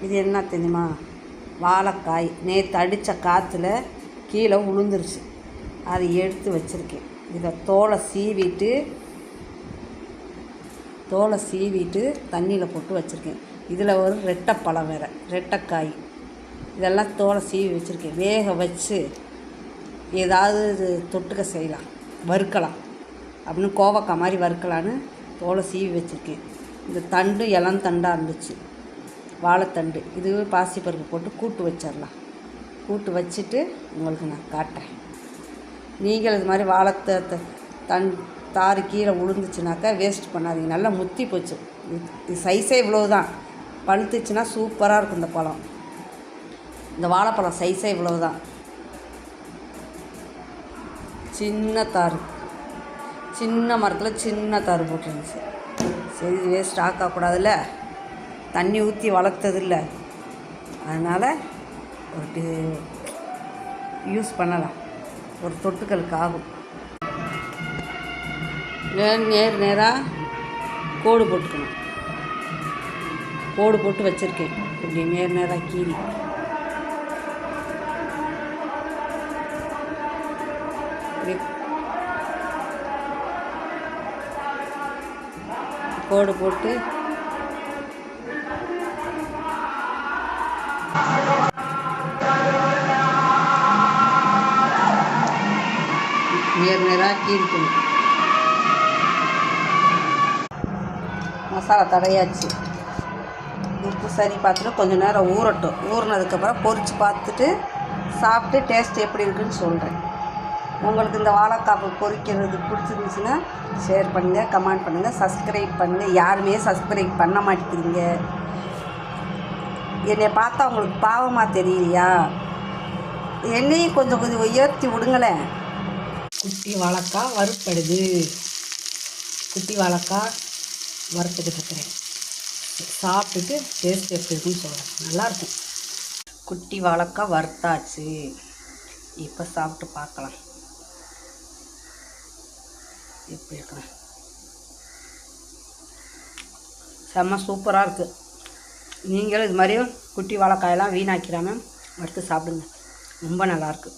இது என்ன தெரியுமா? வாழைக்காய். நேற்று அடித்த காற்றுல கீழே உளுந்துருச்சு, அதை எடுத்து வச்சுருக்கேன். இதை தோலை சீவிட்டு தண்ணியில் போட்டு வச்சுருக்கேன். இதில் ஒரு ரெட்டைப்பழம் வேறு, ரெட்டைக்காய். இதெல்லாம் தோலை சீவி வச்சுருக்கேன். வேக வச்சு ஏதாவது தொட்டுக்க செய்யலாம், வறுக்கலாம் அப்படின்னு, கோவக்காய் மாதிரி வறுக்கலான்னு தோலை சீவி வச்சுருக்கேன். இந்த தண்டு இளந்தண்டாக இருந்துச்சு, வாழைத்தண்டு. இது பாசிப்பருப்பு போட்டு கூட்டு வச்சிடலாம். கூட்டு வச்சுட்டு உங்களுக்கு நான் காட்டுறேன். நீங்கள் இது மாதிரி வாழைத்த தாறு கீழே உளுந்துச்சுனாக்கா வேஸ்ட் பண்ணாதீங்க. நல்லா முத்தி போச்சு. இது சைஸே இவ்வளோ தான். பழுத்துச்சுன்னா சூப்பராக இருக்கும் இந்த பழம். இந்த வாழைப்பழம் சைஸே இவ்வளோ தான். சின்ன தாறு, சின்ன மரத்தில் சின்ன தாறு போட்டுருந்துச்சு. சரி, வேஸ்ட் ஆக்கக்கூடாதுல்ல, தண்ணி ஊற்றி வளர்த்ததில்ல, அதனால் ஒரு யூஸ் பண்ணலாம், ஒரு தொட்டுக்களுக்கு ஆகும். நேராக கோடு போட்டுக்கணும். கோடு போட்டு வச்சுருக்கேன். இப்படி நேராக கீறி இப்படி கோடு போட்டு நேராக கீறிக்கணும். மசாலா தடையாச்சு. உப்பு சரி பார்த்துட்டு கொஞ்சம் நேரம் ஊறட்டும். ஊறினதுக்கப்புறம் பொரித்து பார்த்துட்டு சாப்பிட்டு டேஸ்ட் எப்படி இருக்குதுன்னு சொல்கிறேன். உங்களுக்கு இந்த வாழைக்காய் பொரிக்கிறது பிடிச்சிருந்துச்சுன்னா ஷேர் பண்ணுங்கள், கமெண்ட் பண்ணுங்கள், சப்ஸ்கிரைப் பண்ணுங்கள். யாருமே சப்ஸ்கிரைப் பண்ண மாட்டேங்கிறீங்க. என்னை பார்த்தா உங்களுக்கு பாவமாக தெரியலையா? என்னையும் கொஞ்சம் உயர்த்தி விடுங்களேன். குட்டி வாழைக்காய் வறுப்படுது. குட்டி வாழைக்காய் வறுத்துக்கிட்டு இருக்கிறேன். சாப்பிட்டுட்டு டேஸ்ட் எப்படி இருக்குன்னு சொல்கிறேன். நல்லாயிருக்கும். குட்டி வாழைக்காய் வறுத்தாச்சு. இப்போ சாப்பிட்டு பார்க்கலாம் எப்படி இருக்குன்னு. செம்ம சூப்பராக இருக்குது. நீங்களும் இது மாதிரியும் குட்டி வாழைக்காயெல்லாம் வீணாக்கிறாமல் வறுத்து சாப்பிடுங்க. ரொம்ப நல்லாயிருக்கு.